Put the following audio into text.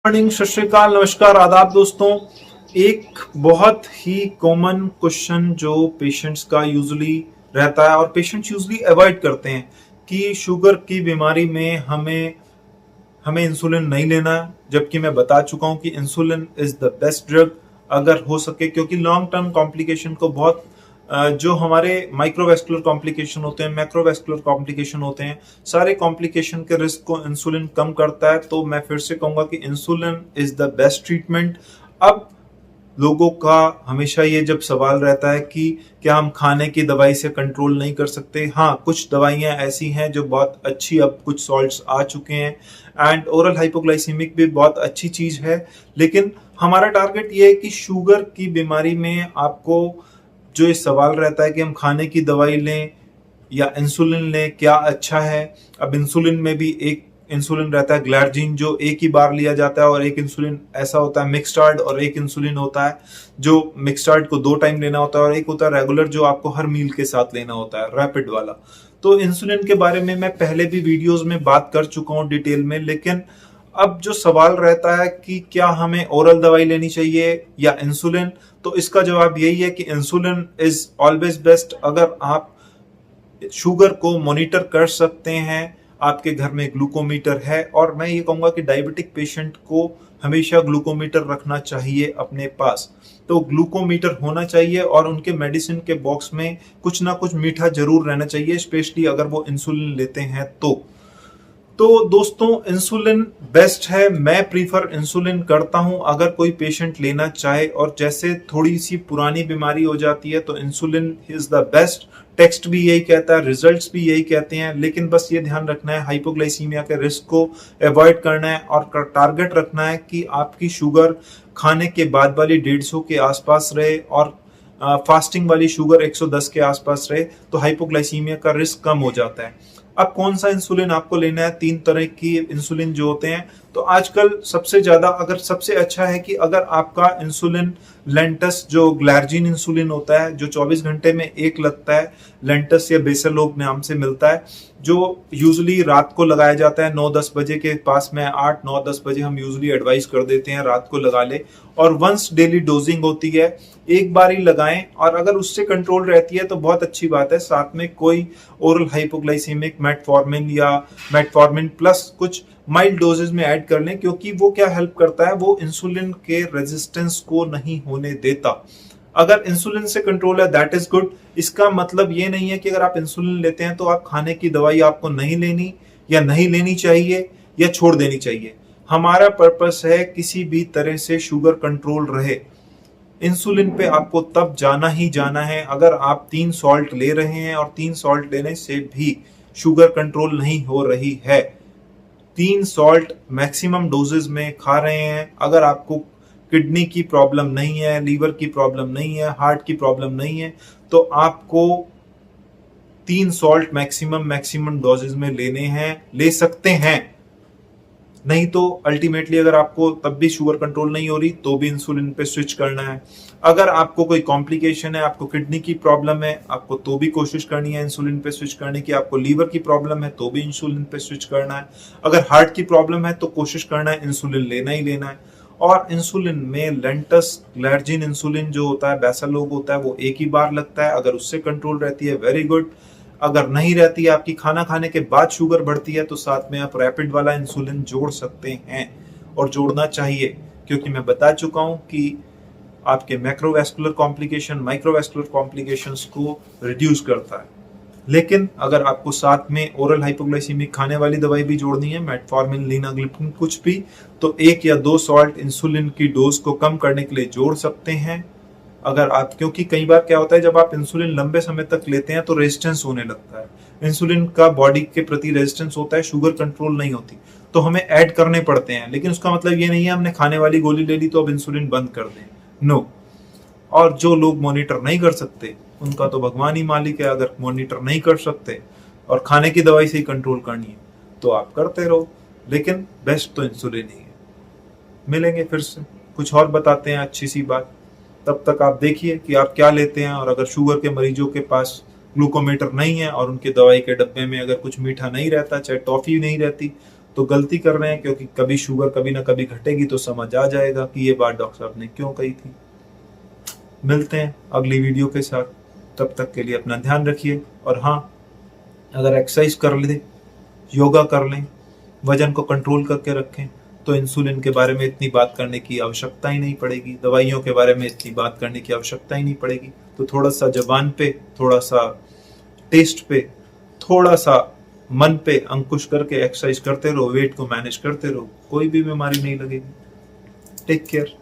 Morning, सत श्री अकाल, नमस्कार, आदाब दोस्तों। एक बहुत ही कॉमन क्वेश्चन जो पेशेंट्स का यूजुअली रहता है और पेशेंट्स यूजुअली अवॉइड करते हैं कि शुगर की बीमारी में हमें हमें इंसुलिन नहीं लेना, जबकि मैं बता चुका हूं कि insulin is the best drug अगर हो सके, क्योंकि लॉन्ग टर्म कॉम्प्लिकेशन को बहुत जो हमारे माइक्रोवेस्कुलर कॉम्प्लिकेशन होते हैं, मैक्रोवेस्कुलर कॉम्प्लिकेशन होते हैं, सारे कॉम्प्लिकेशन के रिस्क को इंसुलिन कम करता है। तो मैं फिर से कहूंगा कि insulin is the best treatment. अब लोगों का हमेशा ये जब सवाल रहता है कि क्या हम खाने की दवाई से कंट्रोल नहीं कर सकते। हाँ, कुछ दवाइयां ऐसी हैं जो बहुत अच्छी, अब कुछ सॉल्ट्स आ चुके हैं एंड ओरल हाइपोग्लाइसीमिक भी बहुत अच्छी चीज है, लेकिन हमारा टारगेट ये है कि शुगर की बीमारी में आपको जो ये सवाल रहता है कि हम खाने की दवाई लें या इंसुलिन लें, क्या अच्छा है। अब इंसुलिन में भी एक इंसुलिन रहता है ग्लैर्जिन जो एक ही बार लिया जाता है, और एक इंसुलिन ऐसा होता है मिक्सटार्ड, और एक इंसुलिन होता है जो मिक्सटार्ड को 2 टाइम लेना होता है, और एक होता है रेगुलर जो आपको हर मील के साथ लेना होता है, रैपिड वाला। तो इंसुलिन के बारे में मैं पहले भी वीडियोस में बात कर चुका हूं डिटेल में, लेकिन अब जो सवाल रहता है कि क्या हमें ओरल दवाई लेनी चाहिए या इंसुलिन, तो इसका जवाब यही है कि इंसुलिन इज ऑलवेज बेस्ट। अगर आप शुगर को मॉनिटर कर सकते हैं, आपके घर में ग्लूकोमीटर है, और मैं ये कहूंगा कि डायबिटिक पेशेंट को हमेशा ग्लूकोमीटर रखना चाहिए अपने पास। तो ग्लूकोमीटर होना चाहिए और उनके मेडिसिन के बॉक्स में कुछ ना कुछ मीठा जरूर रहना चाहिए, स्पेशली अगर वो इंसुलिन लेते हैं तो दोस्तों इंसुलिन बेस्ट है। मैं प्रीफर इंसुलिन करता हूं अगर कोई पेशेंट लेना चाहे, और जैसे थोड़ी सी पुरानी बीमारी हो जाती है तो insulin is the best. Text भी यही कहता है, रिजल्ट्स भी यही कहते हैं, लेकिन बस ये ध्यान रखना है हाइपोग्लाइसीमिया के रिस्क को अवॉइड करना है और टारगेट रखना है कि आपकी शुगर खाने के बाद वाली 150 के आसपास रहे और फास्टिंग वाली शुगर 110 के आसपास रहे, तो हाइपोग्लाइसीमिया का रिस्क कम हो जाता है। अब कौन सा इंसुलिन आपको लेना है, 3 तरह की इंसुलिन जो होते हैं। तो आजकल सबसे ज्यादा अगर सबसे अच्छा है कि अगर आपका इंसुलिन लेंटस जो ग्लैर्जिन इंसुलिन होता है जो 24 घंटे में एक लगता है, लेंटस या बेसलोग नाम से मिलता है, जो यूजुअली रात को लगाया जाता है 9-10 बजे के पास में, 8-9-10 बजे हम यूजुअली एडवाइस कर देते हैं रात को लगा ले, और वंस डेली डोजिंग होती है, एक बार ही लगाएं, और अगर उससे कंट्रोल रहती है तो बहुत अच्छी बात है। साथ में कोई ओरल हाइपोग्लाइसीमिक मेटफॉर्मिन या मेटफॉर्मिन प्लस कुछ माइल्ड डोजेज में ऐड कर लें, क्योंकि वो क्या हेल्प करता है, वो इंसुलिन के रेजिस्टेंस को नहीं होने देता। अगर इंसुलिन से कंट्रोल है दैट इज गुड। इसका मतलब ये नहीं है कि अगर आप इंसुलिन लेते हैं तो आप खाने की दवाई आपको नहीं लेनी या नहीं लेनी चाहिए या छोड़ देनी चाहिए। हमारा पर्पस है किसी भी तरह से शुगर कंट्रोल रहे। इंसुलिन पे आपको तब जाना ही जाना है अगर आप 3 सॉल्ट ले रहे हैं और 3 सॉल्ट लेने से भी शुगर कंट्रोल नहीं हो रही है। 3 सॉल्ट मैक्सिमम डोजेज में खा रहे हैं। अगर आपको किडनी की प्रॉब्लम नहीं है, लीवर की प्रॉब्लम नहीं है, हार्ट की प्रॉब्लम नहीं है, तो आपको 3 सॉल्ट मैक्सिमम डोजेज में लेने हैं, ले सकते हैं। नहीं तो अल्टीमेटली अगर आपको तब भी शुगर कंट्रोल नहीं हो रही तो भी इंसुलिन पे स्विच करना है। अगर आपको कोई कॉम्प्लिकेशन है, आपको किडनी की प्रॉब्लम है, आपको तो भी कोशिश करनी है इंसुलिन पे स्विच करने की। आपको लीवर की प्रॉब्लम है तो भी इंसुलिन पे स्विच करना है। अगर हार्ट की प्रॉब्लम है तो कोशिश करना है इंसुलिन लेना ही लेना है। और इंसुलिन में लेंटस ग्लैर्जिन इंसुलिन जो होता है, बेसलोग होता है, वो एक ही बार लगता है। अगर उससे कंट्रोल रहती है वेरी गुड। अगर नहीं रहती है, आपकी खाना खाने के बाद शुगर बढ़ती है, तो साथ में आप रैपिड वाला इंसुलिन जोड़ सकते हैं और जोड़ना चाहिए, क्योंकि मैं बता चुका हूं कि आपके मैक्रोवेस्कुलर कॉम्प्लिकेशन, माइक्रोवेस्कुलर कॉम्प्लिकेशंस को रिड्यूस करता है। लेकिन अगर आपको साथ में ओरल हाइपोग्लाइसीमिक खाने वाली दवाई भी जोड़नी है, मेटफॉर्मिन, लीनाग्लिप्टिन, कुछ भी, तो 1 या 2 सॉल्ट इंसुलिन की डोज को कम करने के लिए जोड़ सकते हैं। अगर आप, क्योंकि कई बार क्या होता है जब आप इंसुलिन लंबे समय तक लेते हैं तो रेजिस्टेंस होने लगता है, इंसुलिन का बॉडी के प्रति रेजिस्टेंस होता है, शुगर कंट्रोल नहीं होती, तो हमें ऐड करने पड़ते हैं। लेकिन उसका मतलब ये नहीं है हमने खाने वाली गोली ले ली तो अब इंसुलिन बंद कर दें, नो। और जो लोग मॉनिटर नहीं कर सकते उनका तो भगवान ही मालिक है। अगर मॉनिटर नहीं कर सकते और खाने की दवाई से ही कंट्रोल करनी है तो आप करते रहो, लेकिन बेस्ट तो इंसुलिन ही है। मिलेंगे फिर से, कुछ और बताते हैं अच्छी सी बात। तब तक आप देखिए कि आप क्या लेते हैं, और अगर शुगर के मरीजों के पास ग्लूकोमीटर नहीं है और उनके दवाई के डब्बे में अगर कुछ मीठा नहीं रहता, चाहे टॉफी नहीं रहती, तो गलती कर रहे हैं, क्योंकि कभी शुगर कभी ना कभी घटेगी तो समझ आ जाएगा कि ये बात डॉक्टर साहब ने क्यों कही थी। मिलते हैं अगली वीडियो के साथ, तब तक के लिए अपना ध्यान रखिए। और हाँ, अगर एक्सरसाइज कर लें, योगा कर लें, वजन को कंट्रोल करके रखें, तो इंसुलिन के बारे में इतनी बात करने की आवश्यकता ही नहीं पड़ेगी, दवाइयों के बारे में इतनी बात करने की आवश्यकता ही नहीं पड़ेगी। तो थोड़ा सा जबान पे, थोड़ा सा टेस्ट पे, थोड़ा सा मन पे अंकुश करके एक्सरसाइज करते रहो, वेट को मैनेज करते रहो, कोई भी बीमारी नहीं लगेगी। Take care.